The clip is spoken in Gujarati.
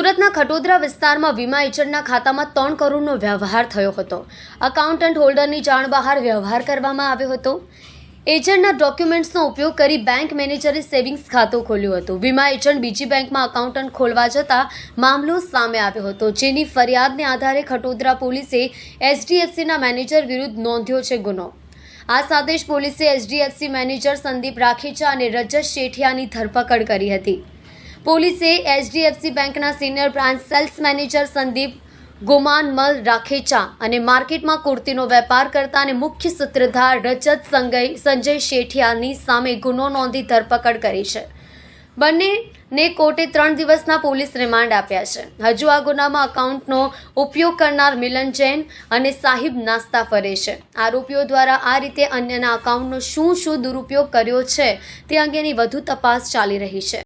સુરતના ખટોદરા વિસ્તારમાં વીમા એજન્ટના ખાતામાં 3 કરોડનો વ્યવહાર થયો હતો। એકાઉન્ટન્ટ હોલ્ડરની જાણ બહાર વ્યવહાર કરવામાં આવ્યો હતો। એજન્ટના ડોક્યુમેન્ટ્સનો ઉપયોગ કરી બેંક મેનેજરે સેવિંગ્સ ખાતું ખોલ્યું હતું। વીમા એજન્ટ બીજી બેંકમાં એકાઉન્ટન્ટ ખોલવા જતા મામલો સામે આવ્યો હતો, જેની ફરિયાદને આધારે ખટોદરા પોલીસે એચડીએફસીના મેનેજર વિરુદ્ધ નોંધ્યો છે ગુનો। આ સાથે જ પોલીસે એચડીએફસી મેનેજર સંદીપ રાખેચા અને રજત શેઠિયાની ધરપકડ કરી હતી। પોલીસે એચડીએફસી બેંકના senior branch sales manager Sandeep Gomanmal Rakhecha અને માર્કેટમાં કુર્તીનો વેપાર કરતા અને મુખ્ય સૂત્રધાર રજત સંજય શેઠિયાની સામે ગુનો નોંધી ધરપકડ કરી છે। બંનેને કોર્ટે 3 દિવસના પોલીસ રિમાન્ડ આપ્યા છે। હજુ આ ગુનામાં એકાઉન્ટનો ઉપયોગ કરનાર મિલન જૈન અને સાહિબ નાસ્તા ફરે છે। આરોપીઓ દ્વારા આ રીતે અન્યના એકાઉન્ટનો શું દુરુપયોગ કર્યો છે તે અંગેની વધુ તપાસ ચાલી રહી છે।